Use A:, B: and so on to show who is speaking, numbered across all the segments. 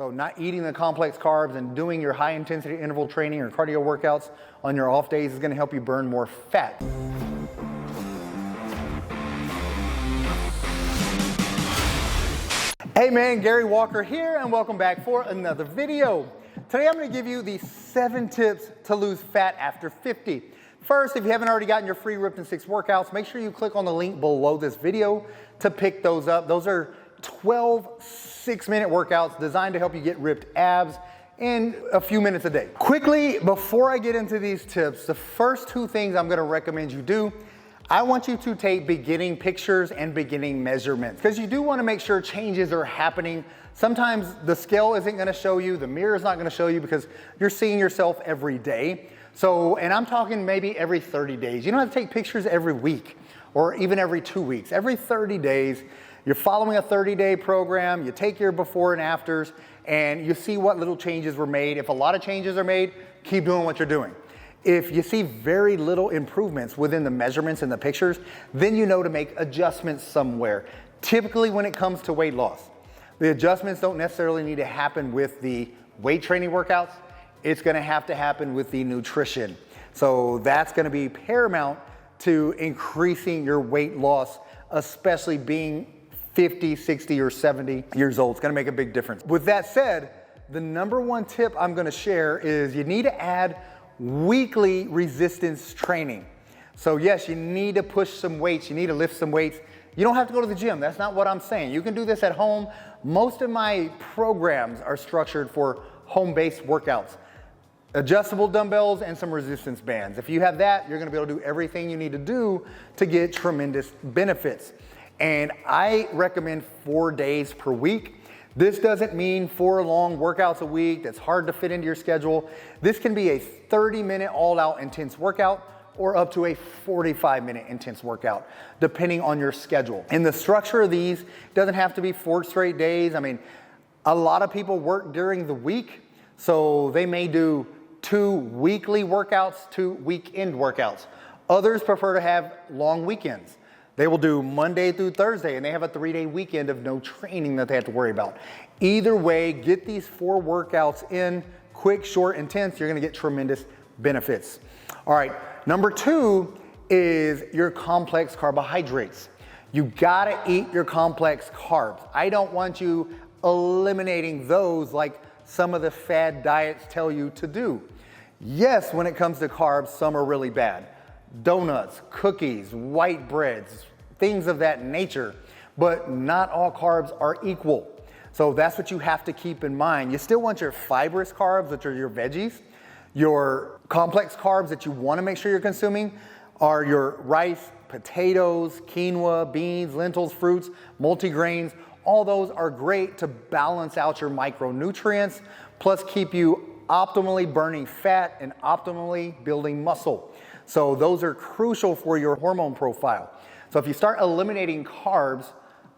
A: So not eating the complex carbs and doing your high intensity interval training or cardio workouts on your off days is gonna help you burn more fat. Hey man, Gary Walker here and welcome back for another video. Today I'm gonna give you the 7 tips to lose fat after 50. First, if you haven't already gotten your free Ripped in 6 workouts, make sure you click on the link below this video to pick those up. Those are 12 6-minute workouts designed to help you get ripped abs in a few minutes a day. Quickly, before I get into these tips, the first 2 things I'm gonna recommend you do, I want you to take beginning pictures and beginning measurements because you do wanna make sure changes are happening. Sometimes the scale isn't gonna show you, the mirror is not gonna show you because you're seeing yourself every day. So, and I'm talking maybe every 30 days. You don't have to take pictures every week or even every 2 weeks. Every 30 days, you're following a 30-day program, you take your before and afters, and you see what little changes were made. If a lot of changes are made, keep doing what you're doing. If you see very little improvements within the measurements and the pictures, then you know to make adjustments somewhere. Typically when it comes to weight loss, the adjustments don't necessarily need to happen with the weight training workouts. It's gonna have to happen with the nutrition. So that's gonna be paramount to increasing your weight loss, especially being 50, 60, or 70 years old. It's gonna make a big difference. With that said, the number 1 tip I'm gonna share is you need to add weekly resistance training. So yes, you need to push some weights, you need to lift some weights. You don't have to go to the gym, that's not what I'm saying. You can do this at home. Most of my programs are structured for home-based workouts. Adjustable dumbbells and some resistance bands. If you have that, you're gonna be able to do everything you need to do to get tremendous benefits. And I recommend 4 days per week. This doesn't mean 4 long workouts a week that's hard to fit into your schedule. This can be a 30-minute all-out intense workout or up to a 45-minute intense workout, depending on your schedule. And the structure of these doesn't have to be 4 straight days. I mean, a lot of people work during the week, so they may do 2 weekly workouts, 2 weekend workouts. Others prefer to have long weekends. They will do Monday through Thursday and they have a 3-day weekend of no training that they have to worry about. Either way, get these 4 workouts in, quick, short, intense, you're gonna get tremendous benefits. All right, number 2 is your complex carbohydrates. You gotta eat your complex carbs. I don't want you eliminating those like some of the fad diets tell you to do. Yes, when it comes to carbs, some are really bad. Donuts, cookies, white breads, things of that nature, but not all carbs are equal. So that's what you have to keep in mind. You still want your fibrous carbs, which are your veggies. Your complex carbs that you want to make sure you're consuming are your rice, potatoes, quinoa, beans, lentils, fruits, multigrains. All those are great to balance out your micronutrients, plus keep you optimally burning fat and optimally building muscle. So those are crucial for your hormone profile. So if you start eliminating carbs,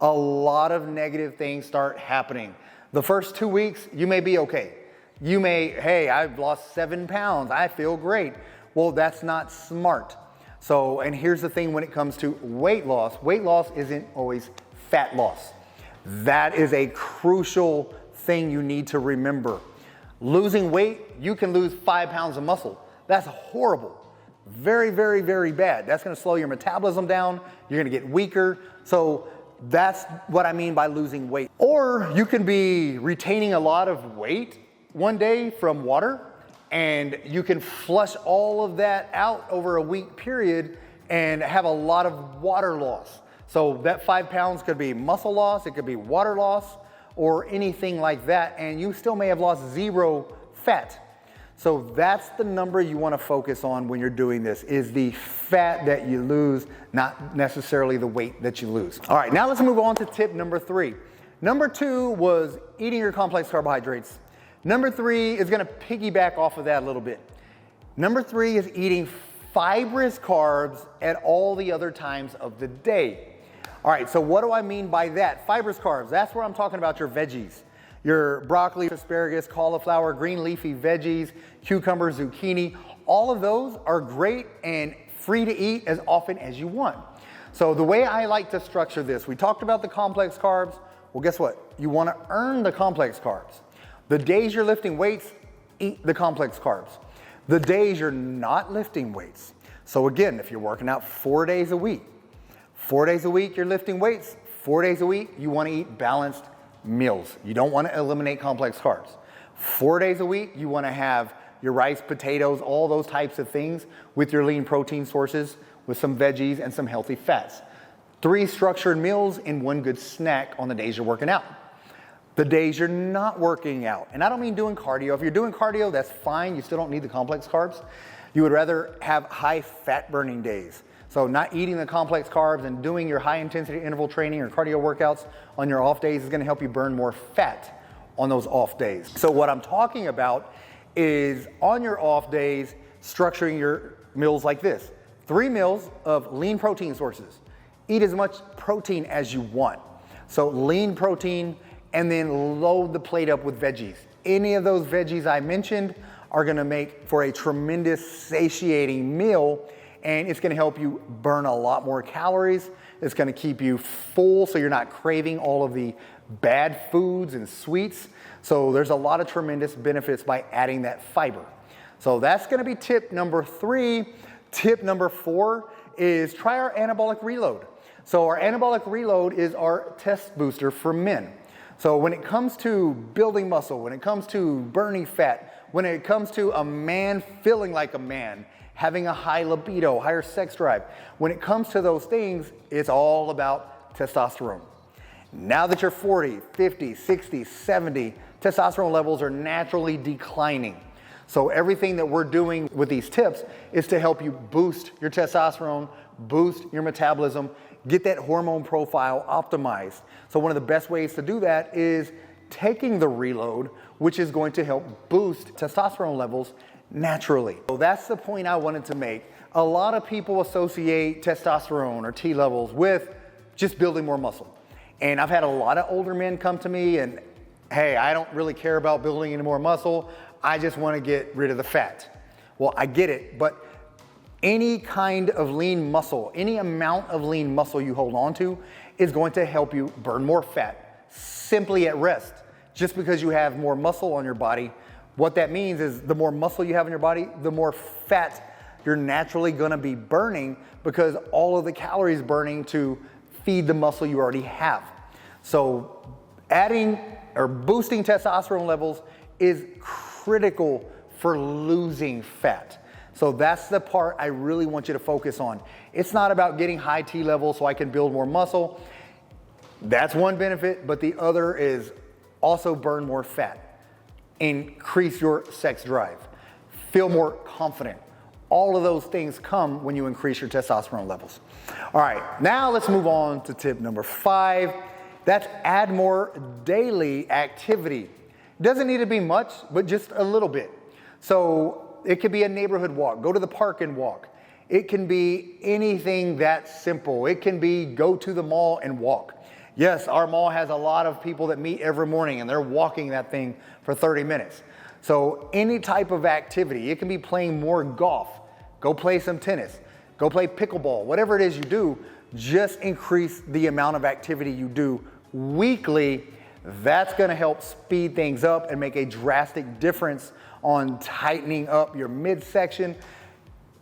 A: a lot of negative things start happening. The first 2 weeks, you may be okay. You may, hey, I've lost 7 pounds, I feel great. Well, that's not smart. So, and here's the thing when it comes to weight loss isn't always fat loss. That is a crucial thing you need to remember. Losing weight, you can lose 5 pounds of muscle. That's horrible. Very, very, very bad. That's gonna slow your metabolism down. You're gonna get weaker. So that's what I mean by losing weight. Or you can be retaining a lot of weight one day from water and you can flush all of that out over a week period and have a lot of water loss. So that 5 pounds could be muscle loss, it could be water loss, or anything like that, and you still may have lost 0 fat. So that's the number you want to focus on when you're doing this, is the fat that you lose, not necessarily the weight that you lose. All right, now let's move on to tip number 3. Number 2 was eating your complex carbohydrates. Number 3 is going to piggyback off of that a little bit. Number 3 is eating fibrous carbs at all the other times of the day. All right, so what do I mean by that? Fibrous carbs, that's where I'm talking about your veggies. Your broccoli, asparagus, cauliflower, green leafy veggies, cucumber, zucchini, all of those are great and free to eat as often as you want. So the way I like to structure this, we talked about the complex carbs. Well, guess what? You want to earn the complex carbs. The days you're lifting weights, eat the complex carbs. The days you're not lifting weights. So again, if you're working out 4 days a week, 4 days a week you're lifting weights, 4 days a week you want to eat balanced meals. You don't want to eliminate complex carbs. 4 days a week you want to have your rice, potatoes, all those types of things with your lean protein sources, with some veggies and some healthy fats. 3 structured meals and 1 good snack on the days you're working out. The days you're not working out, and I don't mean doing cardio. If you're doing cardio, that's fine. You still don't need the complex carbs. You would rather have high fat burning days. So not eating the complex carbs and doing your high intensity interval training or cardio workouts on your off days is gonna help you burn more fat on those off days. So what I'm talking about is on your off days, structuring your meals like this. 3 meals of lean protein sources. Eat as much protein as you want. So lean protein, and then load the plate up with veggies. Any of those veggies I mentioned are gonna make for a tremendous satiating meal, and it's gonna help you burn a lot more calories. It's gonna keep you full so you're not craving all of the bad foods and sweets. So there's a lot of tremendous benefits by adding that fiber. So that's gonna be tip number 3. Tip number 4 is try our anabolic reload. So our anabolic reload is our test booster for men. So when it comes to building muscle, when it comes to burning fat, when it comes to a man feeling like a man, having a high libido, higher sex drive, when it comes to those things, it's all about testosterone. Now that you're 40, 50, 60, 70, testosterone levels are naturally declining. So everything that we're doing with these tips is to help you boost your testosterone, boost your metabolism, get that hormone profile optimized. So one of the best ways to do that is taking the reload, which is going to help boost testosterone levels naturally. So that's the point I wanted to make. A lot of people associate testosterone or T levels with just building more muscle. And I've had a lot of older men come to me and, hey, I don't really care about building any more muscle. I just want to get rid of the fat. Well, I get it, but any kind of lean muscle, any amount of lean muscle you hold on to is going to help you burn more fat simply at rest. Just because you have more muscle on your body, what that means is the more muscle you have in your body, the more fat you're naturally gonna be burning because all of the calories burning to feed the muscle you already have. So adding or boosting testosterone levels is critical for losing fat. So that's the part I really want you to focus on. It's not about getting high T levels so I can build more muscle. That's one benefit, but the other is also burn more fat, increase your sex drive, feel more confident. All of those things come when you increase your testosterone levels. All right, now let's move on to tip number 5. That's add more daily activity. It doesn't need to be much, but just a little bit. So it could be a neighborhood walk, go to the park and walk. It can be anything that simple. It can be go to the mall and walk. Yes, our mall has a lot of people that meet every morning and they're walking that thing for 30 minutes. So any type of activity, it can be playing more golf, go play some tennis, go play pickleball, whatever it is you do, just increase the amount of activity you do weekly. That's gonna help speed things up and make a drastic difference on tightening up your midsection,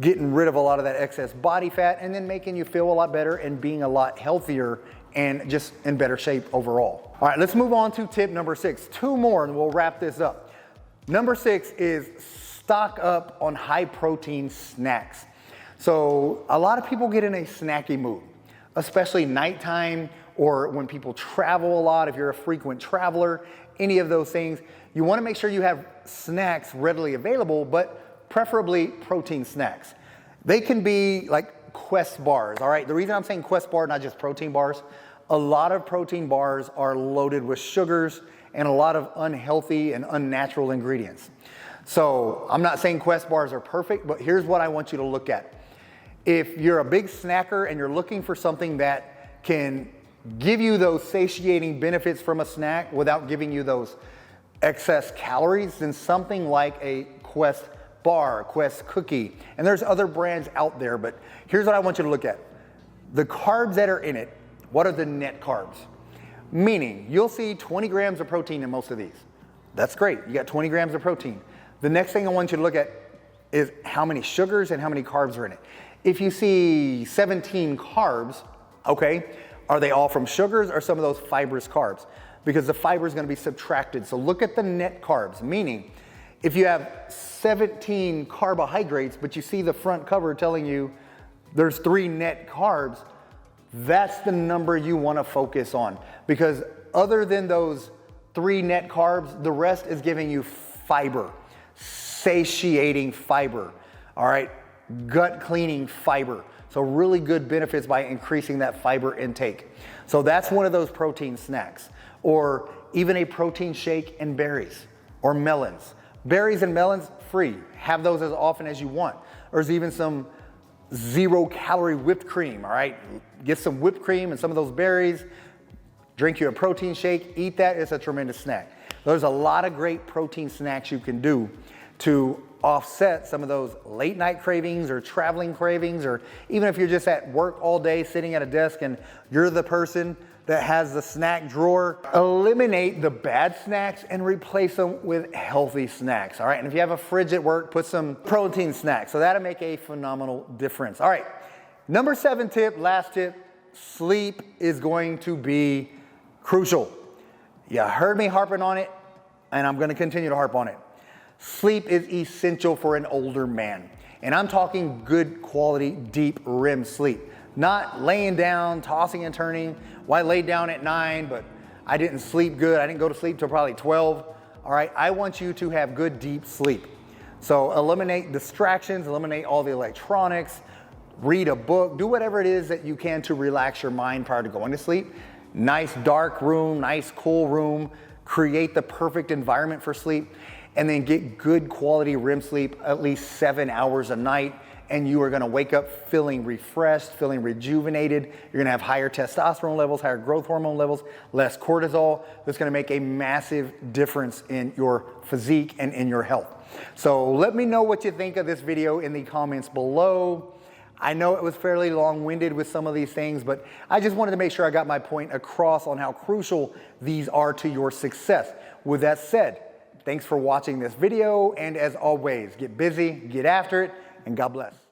A: getting rid of a lot of that excess body fat, and then making you feel a lot better and being a lot healthier and just in better shape overall. All right, let's move on to tip number 6. 2 more and we'll wrap this up. Number 6 is stock up on high protein snacks. So a lot of people get in a snacky mood, especially nighttime or when people travel a lot. If you're a frequent traveler, any of those things, you want to make sure you have snacks readily available, but preferably protein snacks. They can be like Quest bars, all right? The reason I'm saying Quest bar, not just protein bars, a lot of protein bars are loaded with sugars and a lot of unhealthy and unnatural ingredients. So I'm not saying Quest bars are perfect, but here's what I want you to look at. If you're a big snacker and you're looking for something that can give you those satiating benefits from a snack without giving you those excess calories, then something like a Quest bar, Quest cookie, and there's other brands out there, but here's what I want you to look at. The carbs that are in it, what are the net carbs? Meaning, you'll see 20 grams of protein in most of these. That's great. You got 20 grams of protein. The next thing I want you to look at is how many sugars and how many carbs are in it. If you see 17 carbs, okay, are they all from sugars or some of those fibrous carbs? Because the fiber is going to be subtracted. So look at the net carbs, meaning if you have 17 carbohydrates, but you see the front cover telling you there's 3 net carbs, that's the number you want to focus on. Because other than those 3 net carbs, the rest is giving you fiber, satiating fiber, all right, gut cleaning fiber. So really good benefits by increasing that fiber intake. So that's one of those protein snacks, or even a protein shake and berries or melons. Berries and melons, free. Have those as often as you want. There's even some 0-calorie whipped cream, all right? Get some whipped cream and some of those berries, drink you a protein shake, eat that, it's a tremendous snack. There's a lot of great protein snacks you can do to offset some of those late night cravings or traveling cravings, or even if you're just at work all day sitting at a desk and you're the person that has the snack drawer, eliminate the bad snacks and replace them with healthy snacks, all right? And if you have a fridge at work, put some protein snacks. So that'll make a phenomenal difference. All right, number 7 tip, last tip, sleep is going to be crucial. You heard me harping on it, and I'm gonna continue to harp on it. Sleep is essential for an older man. And I'm talking good quality, deep REM sleep. Not laying down, tossing and turning. Well, I laid down at 9, but I didn't sleep good. I didn't go to sleep till probably 12. All right, I want you to have good, deep sleep. So eliminate distractions, eliminate all the electronics, read a book, do whatever it is that you can to relax your mind prior to going to sleep. Nice dark room, nice cool room, create the perfect environment for sleep, and then get good quality REM sleep, at least 7 hours a night, and you are gonna wake up feeling refreshed, feeling rejuvenated. You're gonna have higher testosterone levels, higher growth hormone levels, less cortisol. That's gonna make a massive difference in your physique and in your health. So let me know what you think of this video in the comments below. I know it was fairly long-winded with some of these things, but I just wanted to make sure I got my point across on how crucial these are to your success. With that said, thanks for watching this video, and as always, get busy, get after it, and God bless.